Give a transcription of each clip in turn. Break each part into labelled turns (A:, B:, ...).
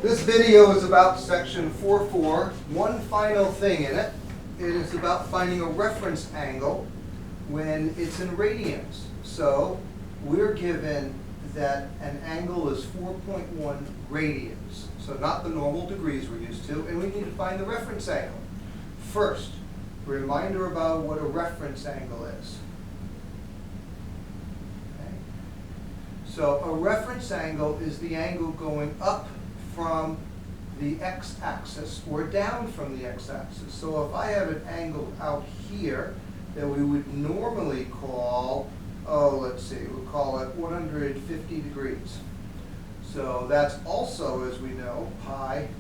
A: This video is about section 4.4. One final thing in it. It is about finding a reference angle when it's in radians. So we're given that an angle is 4.1 radians. So not the normal degrees we're used to, and we need to find the reference angle. First, a reminder about what a reference angle is. Okay. So a reference angle is the angle going up from the x-axis or down from the x-axis. So if I have an angle out here that we would normally call, we'll call it 150 degrees. So that's also, as we know, 5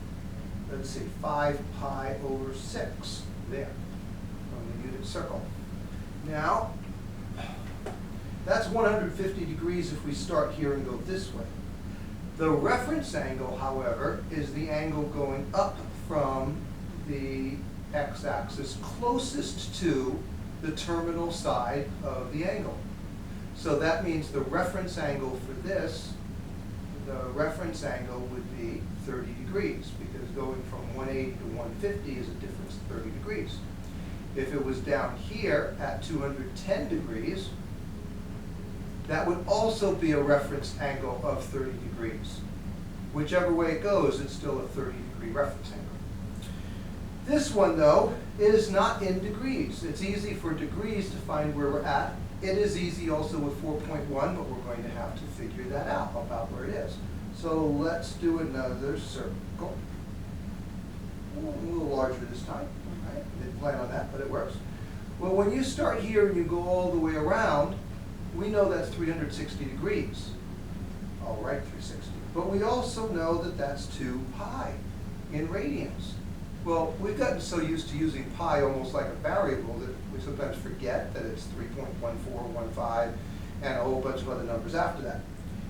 A: pi over 6 there on the unit circle. Now, that's 150 degrees if we start here and go this way. The reference angle, however, is the angle going up from the x-axis closest to the terminal side of the angle. So that means the reference angle for this, the reference angle would be 30 degrees, because going from 180 to 150 is a difference of 30 degrees. If it was down here at 210 degrees, that would also be a reference angle of 30 degrees. Whichever way it goes, it's still a 30-degree reference angle. This one, though, is not in degrees. It's easy for degrees to find where we're at. It is easy also with 4.1, but we're going to have to figure that out about where it is. So let's do another circle. A little larger this time. Right? Didn't plan on that, but it works. Well, when you start here and you go all the way around, we know that's 360 degrees. All right, 360. But we also know that that's 2 pi in radians. Well, we've gotten so used to using pi almost like a variable that we sometimes forget that it's 3.1415 and a whole bunch of other numbers after that.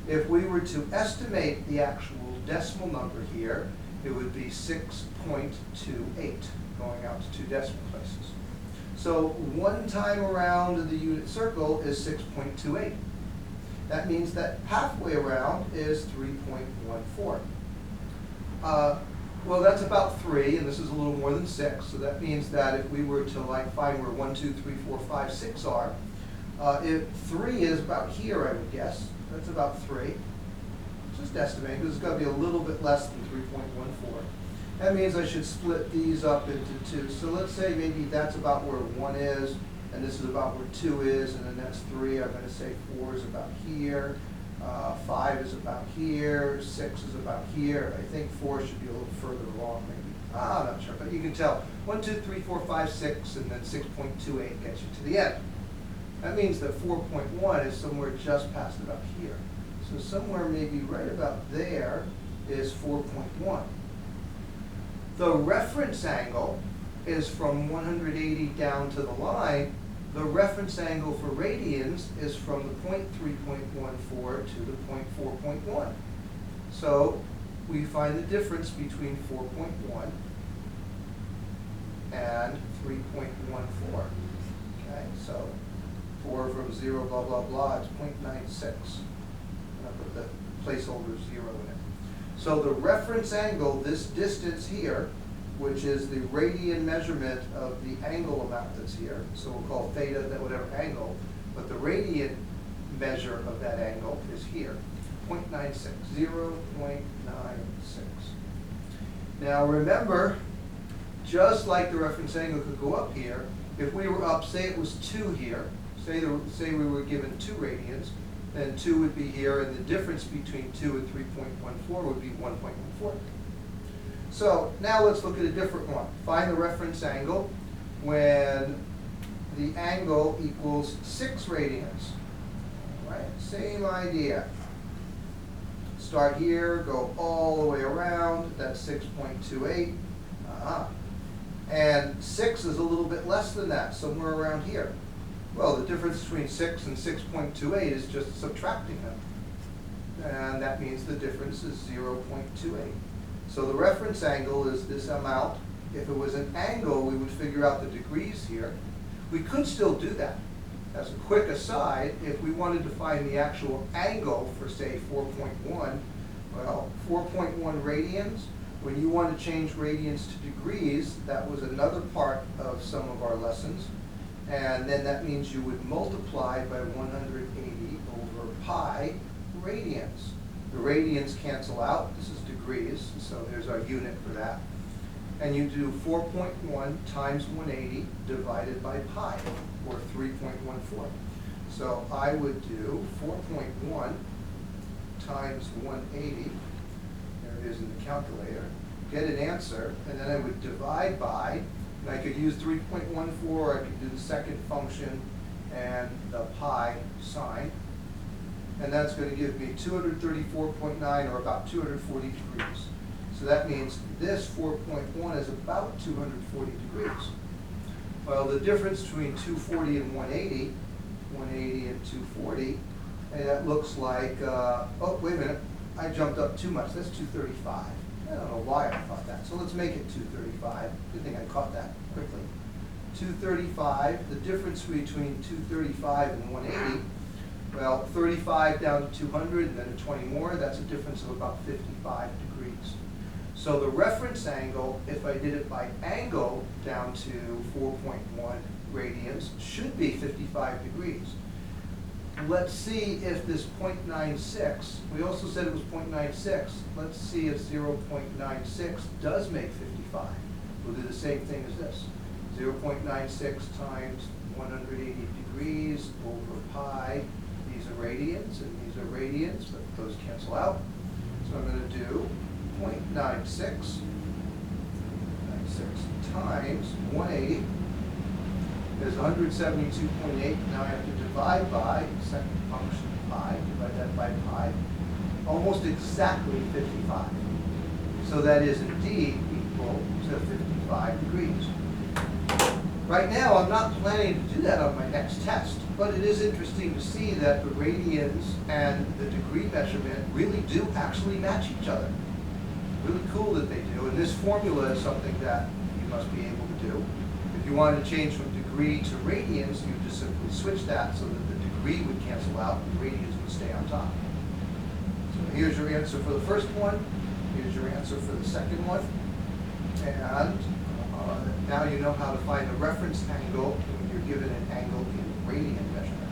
A: If we were to estimate the actual decimal number here, it would be 6.28, going out to 2 decimal places. So 1 time around the unit circle is 6.28. That means that halfway around is 3.14. Well, that's about 3, and this is a little more than 6. So that means that if we were to find where 1, 2, 3, 4, 5, 6 are, if 3 is about here, I would guess. That's about 3. Just estimating, because it's got to be a little bit less than 3.14. That means I should split these up into 2. So let's say maybe that's about where 1 is, and this is about where 2 is, and then that's 3. I'm going to say 4 is about here, 5 is about here, 6 is about here. I think 4 should be a little further along, maybe. I'm not sure, but you can tell. 1, 2, 3, 4, 5, 6, and then 6.28 gets you to the end. That means that 4.1 is somewhere just past about here. So somewhere maybe right about there is 4.1. The reference angle is from 180 down to the line. The reference angle for radians is from the point 3.14 to the point 4.1. So we find the difference between 4.1 and 3.14. Okay, so 4 from 0, blah, blah, blah, it's 0.96. And I put the placeholder 0 in it. So the reference angle, this distance here, which is the radian measurement of the angle amount that's here, so we'll call theta that whatever angle, but the radian measure of that angle is here, 0.96, 0.96. Now remember, just like the reference angle could go up here, if we were up, say it was 2 here, say we were given 2 radians, then 2 would be here, and the difference between 2 and 3.14 would be 1.14. So now let's look at a different one. Find the reference angle when the angle equals 6 radians. All right, same idea. Start here, go all the way around, that's 6.28. And 6 is a little bit less than that, somewhere around here. Well, the difference between 6 and 6.28 is just subtracting them. And that means the difference is 0.28. So the reference angle is this amount. If it was an angle, we would figure out the degrees here. We could still do that. As a quick aside, if we wanted to find the actual angle for, say, 4.1, Well, 4.1 radians. When you want to change radians to degrees, that was another part of some of our lessons. And then that means you would multiply by 180 over pi radians. The radians cancel out. This is degrees, so there's our unit for that. And you do 4.1 times 180 divided by pi, or 3.14. So I would do 4.1 times 180, there it is in the calculator, get an answer, and then I would divide by, and I could use 3.14, or I could do the second function and the pi sign, and that's going to give me 234.9, or about 240 degrees. So that means this 4.1 is about 240 degrees. Well, the difference between 240 and 180, 180 and 240, and that looks like, oh, wait a minute, I jumped up too much. That's 235. I don't know why I thought that. So let's make it 235. Good thing I caught that quickly. 235, the difference between 235 and 180, well, 35 down to 200 and then a 20 more, that's a difference of about 55 degrees. So the reference angle, if I did it by angle down to 4.1 radians, should be 55 degrees. Let's see if this 0.96, we also said it was 0.96, let's see if 0.96 does make 55. We'll do the same thing as this. 0.96 times 180 degrees over pi. These are radians and these are radians, but those cancel out. So I'm going to do 0.96 times 180 is 172.8. Now I have to divide by second function pi, divide that by pi, almost exactly 55. So that is indeed equal to 55 degrees. Right now I'm not planning to do that on my next test, but it is interesting to see that the radians and the degree measurement really do actually match each other. Really cool that they do, and this formula is something that you must be able to do. If you wanted to change from degree to radians, you just simply switch that so that the degree would cancel out and the radians would stay on top. So here's your answer for the first one. Here's your answer for the second one. And now you know how to find the reference angle when you're given an angle in radian measurement.